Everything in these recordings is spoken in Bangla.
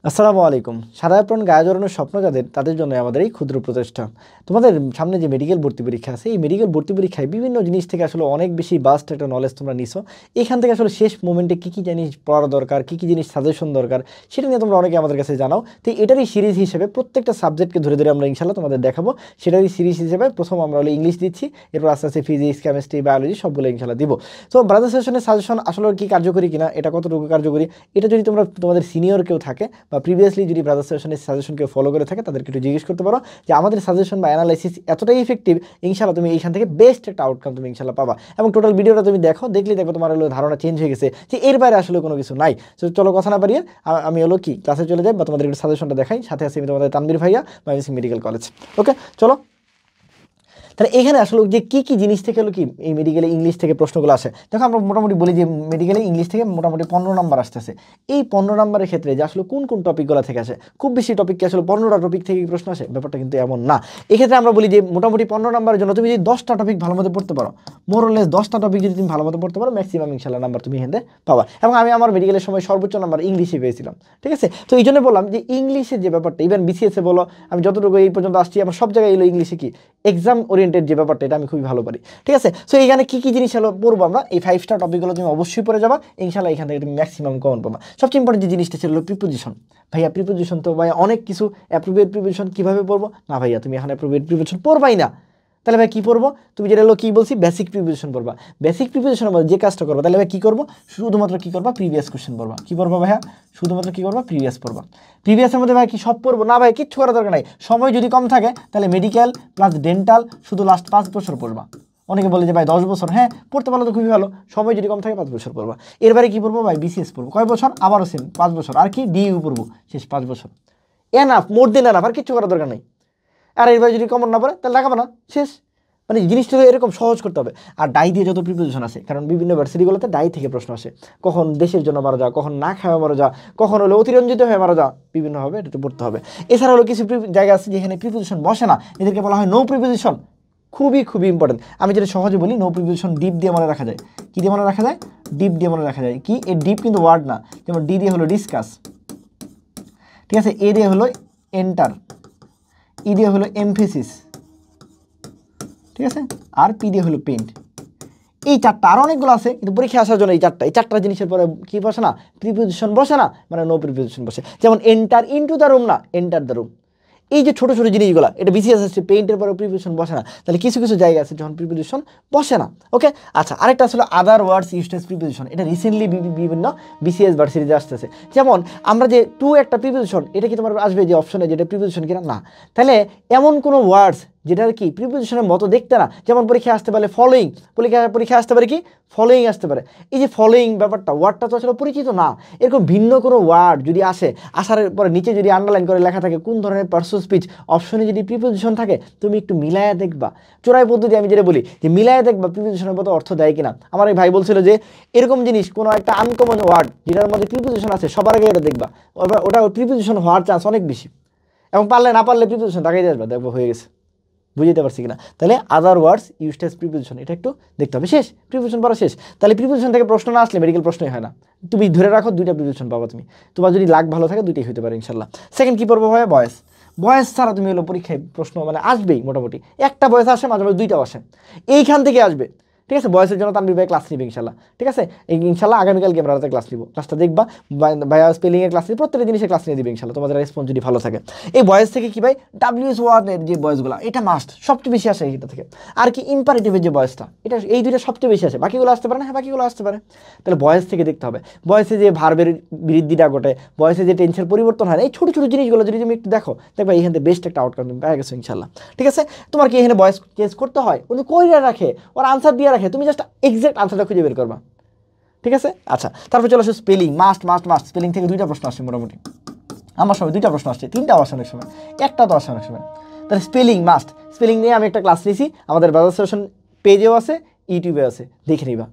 আসসালামু আলাইকুম। সাদা অ্যাপ্রন গায়ে জড়ানোর স্বপ্ন যাদের, তাদের জন্য আমাদের এই ক্ষুদ্র প্রচেষ্টা। তোমাদের সামনে যে মেডিকেল ভর্তি পরীক্ষা আছে, এই মেডিকেল ভর্তি পরীক্ষায় বিভিন্ন জিনিস থেকে আসলে অনেক বেশি বাস্ট একটা নলেজ তোমরা নিছো। এখান থেকে আসলে শেষ মোমেন্টে কী কী জিনিস পড়া দরকার, কী কী জিনিস সাজেশন দরকার, সেটা নিয়ে তোমরা অনেকে আমাদের কাছে জানাও। তো এটারই সিরিজ হিসেবে প্রত্যেকটা সাবজেক্টকে ধরে ধরে আমরা ইনশাল্লাহ তোমাদের দেখাবো। সেটারই সিরিজ হিসেবে প্রথম আমরা হলো ইংলিশ দিচ্ছি, এরপর আস্তে আস্তে ফিজিক্স, কেমিস্ট্রি, বায়োলজি সবগুলো ইনশাল্লাহ দিব। তো ব্রাদার সেশনের সাজেশন আসলে কি কার্যকরী কিনা, এটা কতটুকু কার্যকরী, এটা যদি তোমরা তোমাদের সিনিয়র কেউ থাকে বা প্রিভিয়াসলি যদি ব্রাদার সেশনের সাজেশনকে ফলো করে থাকে, তাদেরকে একটু জিজ্ঞেস করতে পারো যে আমাদের সাজেশন বা অ্যানালাইসিস এতটাই ইফেক্টিভ, ইনশাল্লাহ তুমি এইখান থেকে বেস্ট একটা আউটকাম তুমি ইনশাল্লাহ পাবা। এবং টোটাল ভিডিওটা তুমি দেখো, দেখলেই দেখো তোমার হলো ধারণা চেঞ্জ হয়ে গেছে যে এর বাইরে আসলে কোনো কিছু নাই। তো চলো কথা না বাড়িয়ে আমি হলো কি ক্লাসে চলে যাই বা তোমাদের একটু সাজেশনটা দেখাই। সাথে আছি আমি তোমাদের তানভীর ভাইয়া, ময়মনসিংহ মেডিকেল কলেজ। ওকে চলো। তাহলে এখানে আসলে যে কী কী জিনিস থেকে হলো কি এই মেডিকেলে ইংলিশ থেকে প্রশ্নগুলো আসে, দেখো আমরা মোটামুটি বলি যে মেডিকেলে ইংলিশ থেকে মোটামুটি 15 নাম্বার আসতেছে। এই 15 নাম্বারের ক্ষেত্রে যে আসলে কোন কোন টপিকগুলো থেকে আসে, খুব বেশি টপিক কি আসলে 15টা টপিক থেকে প্রশ্ন আসে, ব্যাপারটা কিন্তু এমন না। এক্ষেত্রে আমরা বলি যে মোটামুটি 15 নাম্বারের জন্য তুমি যদি 10টা টপিক ভালো মতো পড়তে পারো, মোরলেস 10টা টপিক যদি তুমি ভালো মতো পড়তে পারো, ম্যাক্সিমাম ইনশাল্লাহ নাম্বার তুমি এখানে পাবা। এবং আমি আমার মেডিকেলের সময় সর্বোচ্চ নাম্বার ইংলিশে পেয়েছিলাম, ঠিক আছে। তো এই জন্য বললাম যে ইংলিশের যে ব্যাপারটা, ইভেন বিসিএসে বলো, আমি যতটুকু এই পর্যন্ত আসছি আমার সব জায়গায় এলো ইংলিশে কি এক্সাম ওরিয়েন্টেড যে ব্যাপারটা, এটা আমি খুবই ভালো পারি, ঠিক আছে। সো এখানে কী কী জিনিস হলো পড়বো আমরা, এই 5টা টপিকগুলো তুমি অবশ্যই পড়ে যাবা ইনশাল্লাহ। এখান থেকে তুমি ম্যাক্সিমাম কমন পাবা। সবচেয়ে ইম্পর্টেন্ট যে জিনিসটা ছিল প্রিপোজিশন। ভাইয়া প্রিপোজিশন তো ভাইয়া অনেক কিছু, অ্যাপ্রোপ্রিয়েট প্রিপোজিশন কীভাবে পড়বো, না ভাইয়া তুমি এখানে অ্যাপ্রোপ্রিয়েট প্রিপোজিশন পড়বাই না। তাহলে ভাই কী পড়বো, তুমি যেটা হলো কী বলছি বেসিক প্রিপোজিশন পড়বা। বেসিক প্রিপোজিশন যে কাজটা করবো, তাহলে ভাই কী করবো, শুধুমাত্র কী করবা, প্রিভিয়াস কোশ্চেন পড়বা। কী পড়বা ভাইয়া, শুধুমাত্র কী করবা, প্রিভিয়াস পড়বা। প্রিভিয়াসের মধ্যে ভাই কি সব পড়বো না, ভাই কিচ্ছু করার দরকার নাই। সময় যদি কম থাকে তাহলে মেডিকেল প্লাস ডেন্টাল শুধু লাস্ট 5 বছর পড়বা। অনেকে বলে যে ভাই 10 বছর, হ্যাঁ পড়তে পারলে তো খুবই ভালো। সময় যদি কম থাকে 5 বছর পড়বা। এরবারে কী পড়বো ভাই, বিসিএস পড়বো। কয় বছর, আবারও সেম 5 বছর। আর কি ডিইউ পড়বো, শেষ 5 বছর। এনাফ, মোর দেন এনাফ, আর কিচ্ছু করার দরকার নেই। আর এরবারে যদি কমন না পড়ে তাহলে লাগাবো না, শেষ। মানে জিনিসটা এরকম সহজ করতে হবে। আর ডাই দিয়ে যত প্রিপারেশন আছে, কারণ বিভিন্ন ভার্সিটিগুলোতে ডাই থেকে প্রশ্ন আসে, কখন দেশের জন্য মারা যা, কখন না খাওয়া মারা যা, কখন হলো অতিরঞ্জিত হয়ে মারা যা, বিভিন্নভাবে এটা পড়তে হবে। এছাড়া হলো কিছু জায়গা আছে যেখানে প্রিপোজিশন বসে না, এদেরকে বলা হয় নো প্রিপোজিশন। খুবই খুবই ইম্পর্টেন্ট। আমি যেটা সহজে বলি, নো প্রিপোজিশন ডিপ দিয়ে মনে রাখা যায়। কী দিয়ে মনে রাখা যায়, ডিপ দিয়ে মনে রাখা যায়। কি এই ডিপ কিন্তু ওয়ার্ড না। যেমন ডি দিয়ে হলো ডিসকাস, ঠিক আছে। এ দিয়ে হলো এন্টার, ই দিয়ে হলো এমফেসিস, ঠিক আছে। আর পি দিয়ে হলো পেইন্ট। এই চারটা, আর অনেকগুলো আছে, কিন্তু পরীক্ষা আসার জন্য এই চারটা জিনিসের পরে কি বসে না, প্রিপোজিশন বসে না, মানে নো প্রিপোজিশন বসে। যেমন এন্টার ইনটু দ্য রুম না, এন্টার দ্য রুম। এই যে ছোটো ছোটো জিনিসগুলো, এটা বিসিএস আসছে, পেইন্টের পরে প্রিপোজিশন বসে না। তাহলে কিছু কিছু জায়গা আছে যখন প্রিপোজিশন বসে না। ওকে আচ্ছা, আরেকটা আসলে আদার ওয়ার্ডস ইউজড এজ প্রিপোজিশন। এটা রিসেন্টলি বিভিন্ন বিসিএস ভার্সিটিতে আসতেছে। যেমন আমরা যে টু একটা প্রিপোজিশন, এটা কি তোমার আসবে যে অপশনে, যেটা প্রিপোজিশন কিনা না। তাহলে এমন কোনো ওয়ার্ডস যেটার কি প্রিপোজিশনের মতো দেখতে না, যেমন পরীক্ষা আসতে পারে ফলোয়িং, পরীক্ষা আসতে পারে কি ফলোয়িং আসতে পারে। এই যে ফলোয়িং ব্যাপারটা, ওয়ার্ডটা তো আসলে পরিচিত না। এরকম ভিন্ন কোনো ওয়ার্ড যদি আসে, আসার পরে নিচে যদি আন্ডারলাইন করে লেখা থাকে কোন ধরনের পার্সোনাল স্পিচ, অপশনে যদি প্রিপোজিশন থাকে, তুমি একটু মিলায়া দেখবা। চোরাই পদ্ধতি আমি যেটা বলি যে মিলায়া দেখবা প্রিপোজিশনের মতো অর্থ দেয় কিনা। আমার এই ভাই বলছিল যে এরকম জিনিস কোনো একটা আনকমন ওয়ার্ড যেটার মধ্যে প্রিপোজিশন আছে, সবার আগে এটা দেখবা, ওটা প্রিপোজিশন হওয়ার চান্স অনেক বেশি। এবং পারলে না পারলে প্রিপোজিশন দেখাই আসবা, দেখবো হয়ে গেছে। বুঝতে পারছি কিনা। তাহলে আদার ওয়ার্ডস ইউজড এজ প্রিপোজিশন, এটা একটু দেখতে হবে। শেষ, প্রিপোজিশন পড়া শেষ। তাহলে প্রিপোজিশন থেকে প্রশ্ন না আসলে মেডিকেল প্রশ্নই হয় না। তুমি ধরে রাখো 2টা প্রিপোজিশন পাবা তুমি। তোমার যদি লাক ভালো থাকে 2টাই হতে পারে ইনশাল্লাহ। সেকেন্ড কী পড়বো ভাই, বয়েস। বয়েস ছাড়া তুমি হলো পরীক্ষায় প্রশ্ন মানে আসবেই মোটামুটি। একটা বয়েস আসে, মাঝে মাঝে 2টাও আসে, এইখান থেকে আসবে, ঠিক আছে। বয়েসের জন্য তানভীর ভাই ক্লাস নিবে ইনশাল্লাহ, ঠিক আছে। ইনশাল্লাহ আগামীকালকে আমরা রাতে ক্লাস নিব, ক্লাসটা দেখবা। ভাইয়া স্পেলিংয়ের ক্লাস নিয়ে প্রত্যেকটা জিনিসের ক্লাস নিয়ে দিবে ইনশাল্লাহ, তোমাদের রেসপন্স যদি ভালো থাকে। এই বয়েস থেকে কি ভাই, ডাব্লিউএস ওয়ার্ডের যে বয়েসগুলো, এটা মাস্ট সবচেয়ে বেশি আসে এটা থেকে। আর কি ইম্পারেটিভের যে বয়েসটা, এটা এই 2টা সবচেয়ে বেশি আসে। বাকিগুলো আসতে পারে না, হ্যাঁ বাকিগুলো আসতে পারে। তাহলে বয়েস থেকে দেখতে হবে। বয়েসে যে ভার্বের বৃদ্ধিটা ঘটে, বয়েসে যে টেন্সের পরিবর্তন হয়, এই ছোটো ছোটো জিনিসগুলো যদি তুমি একটু দেখো, দেখবা এখান থেকে বেস্ট একটা আউটকাম তুমি পেয়ে গেছো ইনশাল্লাহ, ঠিক আছে। তোমার কি এখানে বয়েস চেঞ্জ করতে হয়, উনি কইরা রাখে, ওর আনসার দিয়ে রাখে, তুমি জাস্ট এক্সাক্ট আনসারটা খুঁজে বের করবা, ঠিক আছে। আচ্ছা, তারপর চলে আসো spelling. Must must must spelling থেকে 2টা প্রশ্ন আসছে মোটামুটি। আমার সময় 2টা প্রশ্ন আসছে, 3টাও আসে অনেক সময়, একটা তো আসে অনেক সময়। তাহলে স্পেলিং মাস্ট। স্পেলিং নিয়ে আমি একটা ক্লাস নিয়েছি, আমাদের ব্রাদার সেশন পেজেও আছে, ইউটিউবে আছে, দেখে নিবা।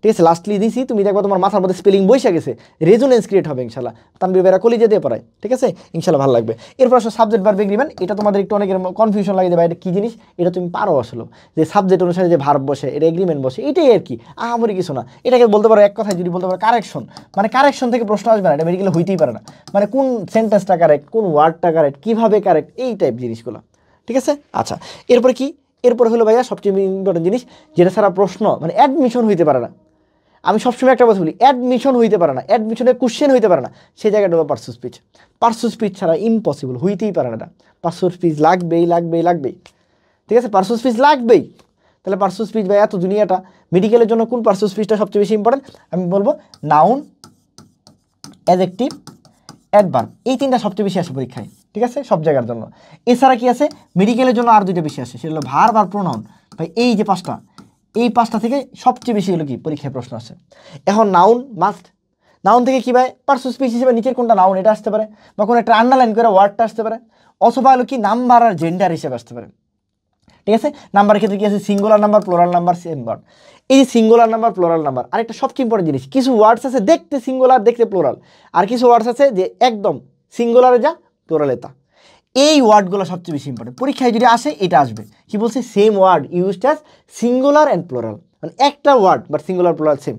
ঠিক আছে, লাস্টলি দিছি, তুমি দেখবা তোমার মাথার মধ্যে স্পেলিং বসে গেছে, রেজোনেন্স ক্রিয়েট হবে ইনশাল্লাহ। তানভীর ভাইরা কলিজা দিয়ে পড়ায়, ঠিক আছে, ইনশাল্লাহ ভালো লাগবে। এরপর আসলে সাবজেক্ট ভার্ব এগ্রিমেন্ট, এটা তোমাদের একটু অনেকের কনফিউশন লাগে যে ভাই এটা কী জিনিস, এটা তুমি পারো আসলে, যে সাবজেক্ট অনুসারে যে ভার্ব বসে, এটা এগ্রিমেন্ট বসে, এটাই আর কি, আহামরি কিছু না। এটাকে বলতে পারো এক কথায় যদি বলতে পারো কারেকশন, মানে কারেকশন থেকে প্রশ্ন আসবে না, এটা মেডিকেলে হইতেই পারে না, মানে কোন সেন্টেন্সটা কারেক্ট, কোন ওয়ার্ডটা কারেক্ট, কীভাবে কারেক্ট, এই টাইপ জিনিসগুলো, ঠিক আছে। আচ্ছা, এরপরে কি, এরপরে হলো ভাইয়া সবচেয়ে ইম্পর্টেন্ট জিনিস, যেটা ছাড়া প্রশ্ন মানে অ্যাডমিশন হইতে পারে না। আমি সবসময় একটা কথা বলি, অ্যাডমিশন হইতে পারে না, অ্যাডমিশনের কোশ্চেন হইতে পারে না, সেই জায়গাটা হলো পার্সু স্পিচ। পার্সু স্পিচ ছাড়া ইম্পসিবল, হইতেই পারে না এটা, পার্সু স্পিচ লাগবেই লাগবেই লাগবেই, ঠিক আছে, পার্সু স্পিচ লাগবেই। তাহলে পার্সু স্পিচ ভাই এত দুনিয়াটা, মেডিকেলের জন্য কোন পার্সু স্পিচটা সবচেয়ে বেশি ইম্পর্টেন্ট, আমি বলবো নাউন, অ্যাডজেক্টিভ, অ্যাডভার্ব, এই তিনটা সবচেয়ে বেশি আসে পরীক্ষায়, ঠিক আছে, সব জায়গার জন্য। এছাড়া কি আছে, মেডিকেলের জন্য আর দুইটা বেশি আসে, সেটা হলো ভার্ব আর প্রোনাউন। ভাই এই যে পাঁচটা, এই পাঁচটা থেকে সবচেয়ে বেশি হলো কি পরীক্ষায় প্রশ্ন আসে। এখন নাউন মাস্ট, নাউন থেকে কী ভাই পার্সু স্পিচ হিসেবে নিচের কোনটা নাউন এটা আসতে পারে, বা কোনো একটা আন্ডারলাইন করে ওয়ার্ডটা আসতে পারে, অথবা হলো কি নাম্বার আর জেন্ডার হিসেবে আসতে পারে, ঠিক আছে। নাম্বারের ক্ষেত্রে কি আছে, singular number, plural number, same word. এই যে সিঙ্গুলার নাম্বার, প্লোরাল নাম্বার, আরেকটা সবচেয়ে ইম্পর্টেন্ট জিনিস, কিছু ওয়ার্ডস আছে দেখতে সিঙ্গুলার দেখতে প্লোরাল, আর কিছু ওয়ার্ডস আছে যে একদম সিঙ্গুলারে যা প্লোরালে তা। এই ওয়ার্ডগুলো সবচেয়ে বেশি ইম্পর্টেন্ট, পরীক্ষায় যদি আসে এটা আসবে, কি বলছে, same word used as singular and plural, মানে একটা word but singular plural same,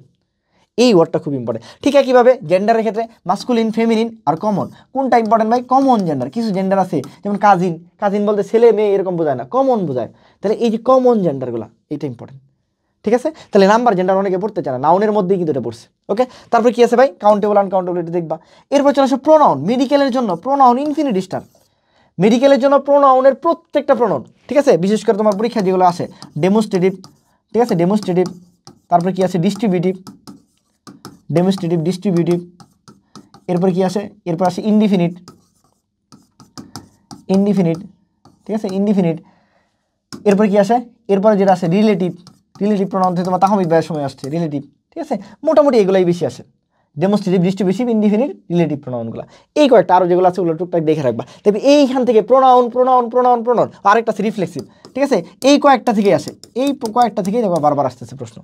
এই ওয়ার্ডটা খুব ইম্পর্টেন্ট। ঠিক একইভাবে জেন্ডারের ক্ষেত্রে মাস্কুলিন, ফেমিনিন আর কমন, কোনটা ইম্পর্টেন্ট ভাই, কমন জেন্ডার। কিছু জেন্ডার আছে যেমন কাজিন, কাজিন বলতে ছেলে মেয়ে এরকম বোঝায় না, কমন বোঝায়, তাহলে এই যে কমন জেন্ডারগুলো এটা ইম্পর্টেন্ট, ঠিক আছে। তাহলে নাম্বার জেন্ডার অনেকে পড়তে চায় না, নাউনের মধ্যেই কিন্তু এটা পড়ছে, ওকে। তারপর কি আছে ভাই, কাউন্টেবল, আনকাউন্টেবল, এটা দেখবা। এরপর চলে আসে প্রোনাউন, মেডিকেলের জন্য প্রোনাউন ইনফিনিটি স্টার, মেডিকেলের জন্য প্রোনাউনের প্রত্যেকটা প্রোনাউন, ঠিক আছে, বিশেষ করে তোমার পরীক্ষা যেগুলো আসে ডেমোস্ট্রেটিভ, ঠিক আছে, ডেমোস্ট্রেটিভ, তারপর কি আছে ডিস্ট্রিবিউটিভ, ডেমোস্ট্রেটিভ, ডিস্ট্রিবিউটিভ, এরপর কি আসে, এরপর আসে ইনডিফিনিট, ইনডিফিনিট, ঠিক আছে, ইনডিফিনিট, এরপর কি আসে, এরপরে যেটা আসে রিলেটিভ, রিলেটিভ প্রোনাউন থেকে তোমার তাহমিদ ভাইয়ের সময় আসছে রিলেটিভ, ঠিক আছে, মোটামুটি এগুলোই বেশি আসে, ডেমোস্ট্রেটিভ, ডিস্ট্রিবিউটিভ, ইনডিফিনিট, রিলেটিভ প্রোনাউনগুলো, এই কয়েকটা আরও যেগুলো আছে ওগুলো টুকটাক দেখে রাখবা। তবে এইখান থেকে প্রোনাউন প্রোনাউন প্রোনাউন প্রোনাউন, আরেকটা আছে রিফ্লেক্সিভ, ঠিক আছে, এই কয়েকটা থেকেই আসে, এই কয়েকটা থেকেই দেখবা বারবার আসতেছে প্রশ্ন।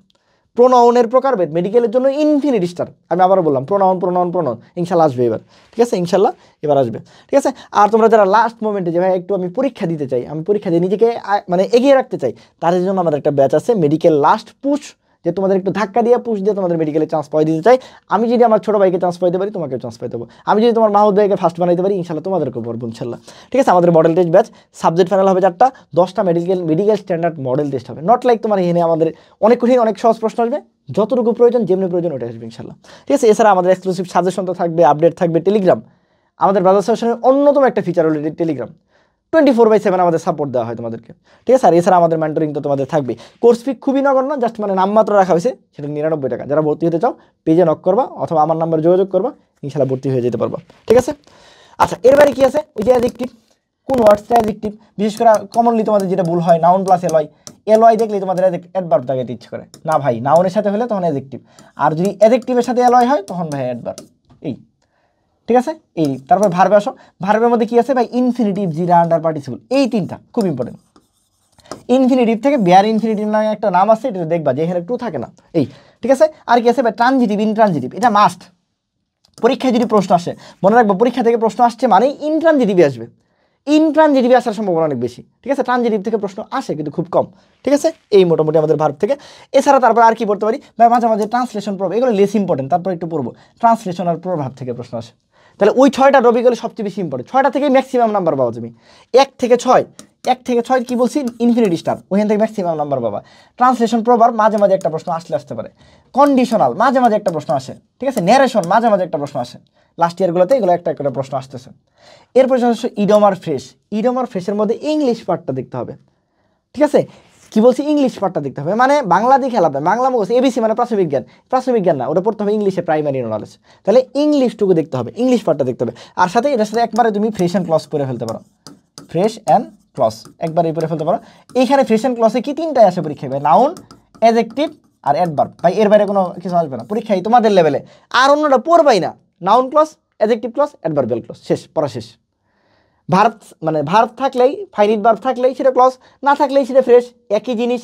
প্রোনাউনের প্রকারভেদ মেডিকেলের জন্য ইনফিনিটি স্টার, আমি আবারও বললাম প্রোনাউন প্রোনাউন প্রোনাউন, ইনশাল্লাহ আসবে এবার, ঠিক আছে, ইনশাল্লাহ এবার আসবে, ঠিক আছে। আর তোমরা যারা লাস্ট মোমেন্টে যে ভাই একটু আমি পরীক্ষা দিতে চাই, আমি পরীক্ষা দিয়ে নিজেকে মানে এগিয়ে রাখতে চাই, তাদের জন্য আমাদের একটা ব্যাচ আছে মেডিকেল লাস্ট পুশ, যে তোমাদের একটু ধাক্কা দিয়ে পুশ দিয়ে তোমাদের মেডিকেলে চান্স পাই দিতে চাই। আমি যদি আমার ছোটো ভাইকে চান্স পাইতে পারি, তোমাকেও চান্স পাইতে দেবো। আমি যদি তোমার মাহমুদ ভাইকে ফার্স্ট বানাইতে পারি, ইনশাল্লাহ তোমাদেরকেও পারবো ইনশাল্লাহ, ঠিক আছে। আমাদের model test batch, subject final হবে 4টা, 10টা মেডিকেল স্ট্যান্ডার্ড মডেল টেস্ট হবে, নট লাইক তোমার এখানে আমাদের অনেক কঠিন অনেক সহজ প্রশ্ন আসবে, যতটুকু প্রয়োজন যেমনি প্রয়োজন ওটা আসবে ইনশাল্লাহ, ঠিক আছে। এছাড়া আমাদের এক্সক্লুসিভ সাজেশন তো থাকবে, আপডেট থাকবে, টেলিগ্রাম, আমাদের ব্রাদার সেশনের অন্যতম একটা ফিচার হলো টেলিগ্রাম, 24/7 আমাদের সাপোর্ট দেওয়া হয় তোমাদেরকে, ঠিক আছে। আর এছাড়া আমাদের মেন্টরিং তো তোমাদের থাকবে। কোর্স ফি খুবই নগণ্য, জাস্ট মানে নামমাত্র রাখা হয়েছে, সেটা 99 টাকা। যারা ভর্তি হতে চাও পেজে নক করবা অথবা আমার নাম্বারে যোগাযোগ করবা, ইনশাল্লাহ ভর্তি হয়ে যেতে পারবা, ঠিক আছে। আচ্ছা, এর বাইরে কি আছে, ওই যে অ্যাডজেক্টিভ, কোন ওয়ার্ডসটা অ্যাডজেক্টিভ, বিশেষ করে কমনলি তোমাদের যেটা ভুল হয়, নাউন প্লাস এলওয়াই, এলওয়াই দেখলেই তোমাদের অ্যাডভার্ব দাগাইতে ইচ্ছে করে না ভাই, নাউনের সাথে হলে তখন অ্যাডজেক্টিভ, আর যদি অ্যাডজেক্টিভের সাথে এলওয়াই হয় তখন ভাই অ্যাডভার্ব, এই, ঠিক আছে। এই তারপর ভার্বে আসো, ভার্বের মধ্যে কি আছে ভাই, ইনফিনিটিভ, জিরা, আন্ডার, পার্টিসিপল, এই তিনটা খুব ইম্পর্টেন্ট। ইনফিনিটিভ থেকে বেয়ার ইনফিনিটিভ নামে একটা নাম আছে, এটা দেখবা যে এখানে টু থাকে না, এই, ঠিক আছে। আর কি আছে ভাই, ট্রানজিটিভ, ইনট্রানজিটিভ, এটা মাস্ট, পরীক্ষায় যদি প্রশ্ন আসে মনে রাখবো, পরীক্ষা থেকে প্রশ্ন আসছে মানে ইনট্রানজিটিভই আসবে, ইনট্রানজিটিভ আসার সম্ভাবনা অনেক বেশি, ঠিক আছে। ট্রানজিটিভ থেকে প্রশ্ন আসে কিন্তু খুব কম, ঠিক আছে। এই মোটামুটি আমাদের ভার্ব থেকে। এছাড়া তারপর আর কি পড়তে পারি ভাই, মাঝে মাঝে ট্রান্সলেশন প্রভাব, এগুলো লেস ইম্পর্টেন্ট, তারপর একটু পড়বো ট্রান্সলেশন আর প্রভাব থেকে প্রশ্ন আসে। তাহলে ওই 6টা টপিকগুলো সবচেয়ে বেশি ইম্পর্টেন্ট, 6টা থেকেই ম্যাক্সিমাম নাম্বার পাওয়া তুমি, 1 থেকে 6 কি বলছি, ইনফিনিটি স্টার, ওইখান থেকে ম্যাক্সিমাম নাম্বার পাবা। ট্রান্সলেশন প্রভাব মাঝে মাঝে একটা প্রশ্ন আসতে পারে, কন্ডিশনাল মাঝে মাঝে একটা প্রশ্ন আসে, ঠিক আছে, ন্যারেশন মাঝে মাঝে একটা প্রশ্ন আসে, লাস্ট ইয়ারগুলোতে এগুলো একটা একটা প্রশ্ন আসতেছে। এরপর হচ্ছে ইডম আর ফ্রেশ, ইডম আর ফ্রেশের মধ্যে ইংলিশ পার্টটা দেখতে হবে, ঠিক আছে। কি বলছি, ইংলিশ পার্টটা দেখতে হবে, মানে বাংলা দিয়ে খেলা হবে, বাংলা মুখস্থ, এবিসি মানে প্রাথমিক জ্ঞান, প্রাথমিক জ্ঞান না, ওটা পড়তে হবে ইংলিশে প্রাইমারি নলেজ, তাহলে ইংলিশটুকু দেখতে হবে, ইংলিশ পার্টটা দেখতে হবে। আর সাথে এটার সাথে একবারে তুমি ফ্রেশ অ্যান্ড ক্লজ করে ফেলতে পারো, ফ্রেশ অ্যান্ড ক্লজ একবারে পরে ফেলতে পারো। এইখানে ফ্রেশ অ্যান্ড ক্লজে কি 3টাই আসে পরীক্ষায় ভাই, নাউন, অ্যাডজেক্টিভ আর অ্যাডভার্ব, ভাই এর বাইরে কোনো কিছু আসবে না পরীক্ষায় তোমাদের লেভেলে, আর অন্যটা পড়বাই না, noun clause, adjective clause, adverbial clause, শেষ, পড়া শেষ। ভার্ব মানে ভার্ব থাকলেই, ফাইনিট ভার্ব থাকলেই সেটা ক্লজ, না থাকলেই সেটা ফ্রেশ, একই জিনিস,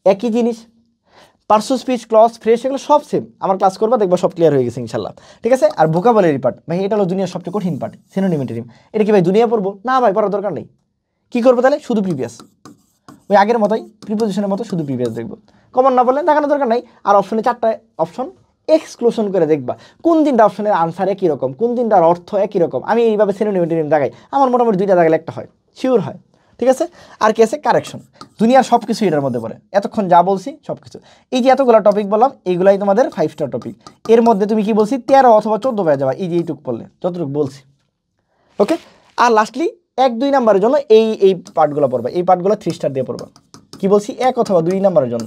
একই জিনিস। পার্সো স্পিচ, ক্লজ, ফ্রেশ এগুলো সব সেম। আমার ক্লাস করবা দেখবা সব ক্লিয়ার হয়ে গেছে ইনশাল্লাহ। ঠিক আছে। আর ভোকাবুলারি পার্ট ভাই এটা হলো দুনিয়ার সবচেয়ে কঠিন পার্ট, সিনোনিম অ্যান্টোনিম। এটা কি ভাই দুনিয়া পড়বো না ভাই, পড়ার দরকার নেই। কী করবো তাহলে, শুধু প্রিভিয়াস, ওই আগের মতোই প্রিপোজিশনের মতো শুধু প্রিভিয়াস দেখবো। কমন না বললে দেখানোর দরকার নাই। আর অপশনে 4টা অপশন এক্সক্লুশন করে দেখবা কোন 3টা অপশনের আনসার একই রকম, কোন 3টার অর্থ একই রকম। আমি এইভাবে সিনোনিম অ্যান্টোনিম দেখাই, আমার মোটামুটি 2টা দেখালে একটা হয়, শিওর হয়। ঠিক আছে। আর কি আছে, কারেকশন। দুনিয়ার সব কিছু এটার মধ্যে পড়ে, এতক্ষণ যা বলছি সব কিছু। এই যে এতগুলো টপিক বললাম এইগুলাই তোমাদের 5 স্টার টপিক। এর মধ্যে তুমি কি বলছি 13 অথবা 14 পেয়ে যাবা, এই যে এইটুক পড়লে যতটুকু বলছি। ওকে। আর লাস্টলি 1-2 নাম্বারের জন্য এই পার্টগুলো পড়বা, এই পার্টগুলো 3 স্টার দিয়ে পড়বা। কি বলছি, 1 অথবা 2 নাম্বারের জন্য।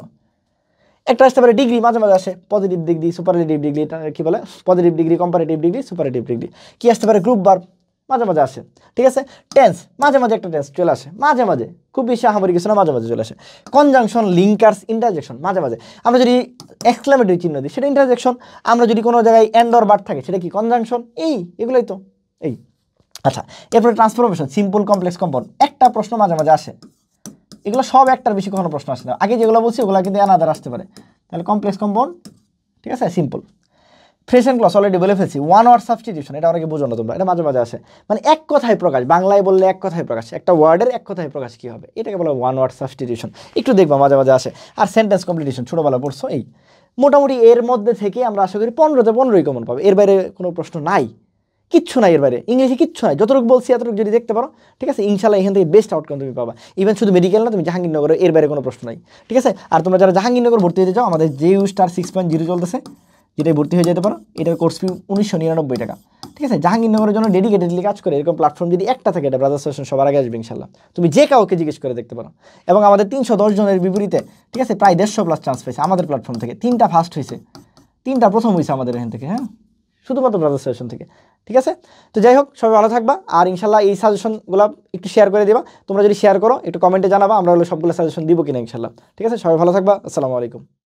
একটা আসতে পারে ডিগ্রি, মাঝে মাঝে আসে পজিটিভ ডিগ্রি, সুপারলেটিভ ডিগ্রি, কি বলে positive degree, comparative degree, superlative degree. কি আসতে পারে, গ্রুপ ভার্ব মাঝে মাঝে আসে। ঠিক আছে। টেন্স মাঝে মাঝে একটা টেন্স চলে আসে, মাঝে মাঝে, খুব বেশি আহামরি কিছু না, মাঝে মাঝে চলে আসে। কনজাংশন, লিঙ্কার্স, ইন্টারজেকশন মাঝে মাঝে। আমরা যদি এক্সক্লেমেটরি চিহ্ন দিই সেটা ইন্টারজেকশন। আমরা যদি কোনো জায়গায় এন্ড অর বাট থাকে সেটা কি কনজাংশন। এগুলোই তো এই। আচ্ছা, এরপরে ট্রান্সফরমেশন, সিম্পল, কমপ্লেক্স, কম্পাউন্ড। একটা প্রশ্ন মাঝে মাঝে আসে, এগুলো সব একটার বেশি কখনো প্রশ্ন আসে না। আগে যেগুলো বলছি ওগুলো কিন্তু অ্যানাদার আসতে পারে। তাহলে কমপ্লেক্স, কম্পাউন্ড, ঠিক আছে, simple. Phrase and clause already বলে ফেলছি। ওয়ান ওয়ার্ড সাবস্টিটিউশন, এটা অনেকে বোঝো না তোমরা, এটা মাঝে মাঝে আসে। মানে এক কথায় প্রকাশ, বাংলায় বললে এক কথায় প্রকাশ, একটা ওয়ার্ডের এক কথায় প্রকাশ কী হবে, এটাকে বলে ওয়ান ওয়ার্ড সাবস্টিটিউশন। একটু দেখবা মাঝে মাঝে আসে। আর সেন্টেন্স কমপ্লিটেশন ছোটোবেলা পড়ছো এই। মোটামুটি এর মধ্যে থেকে আমরা আশা করি 15তে 15ই কমন পাবে, এর বাইরে কোনো প্রশ্ন নাই, কিচ্ছু নাই এর বাইরে। ইংলিশে কিচ্ছু নাই, যতটুকু বলছি এতটুকু যদি দেখতে পারো, ঠিক আছে, ইনশাল্লাহ এখান থেকে বেস্ট আউটকাম তুমি পাবা। ইভেন শুধু মেডিকেল না, তুমি জাহাঙ্গীরনগরে এর বাইরে কোনো প্রশ্ন নাই। ঠিক আছে। আর তোমরা যারা জাহাঙ্গীরনগর ভর্তি হতে চাও, আমাদের JU Star 6.0 চলতেছে, যেটাই ভর্তি হয়ে যেতে পারো। এটার কোর্স ফি 1999 টাকা। ঠিক আছে। জাহাঙ্গীরনগরের জন্য ডেডিকেটেডলি কাজ করে এরকম প্ল্যাটফর্ম যদি একটা থাকে, এটা ব্রাদার্স সেশন সবার আগে আসবে ইনশাল্লাহ। তুমি যে কাউকে জিজ্ঞেস করে দেখতে পারো। এবং আমাদের 310 জনের বিপরীতে, ঠিক আছে, প্রায় 150+ চান্স পেয়েছে আমাদের প্ল্যাটফর্ম থেকে। 3টা ফার্স্ট হয়েছে, 3টা প্রথম হয়েছে আমাদের এখান থেকে, হ্যাঁ, শুধুমাত্র ব্রাদার্স সেশন থেকে। ঠিক আছে। তো যাই হোক, সবাই ভালো থাকবা। আর ইনশাল্লাহ এই সাজেশনগুলো একটু শেয়ার করে দিবা। তোমরা যদি শেয়ার করো একটু কমেন্টে জানাবা, আমরা হলো সবগুলো সাজেশন দিব কিনা ইনশাল্লাহ। ঠিক আছে। সবাই ভালো থাকবা। আসসালামু আলাইকুম।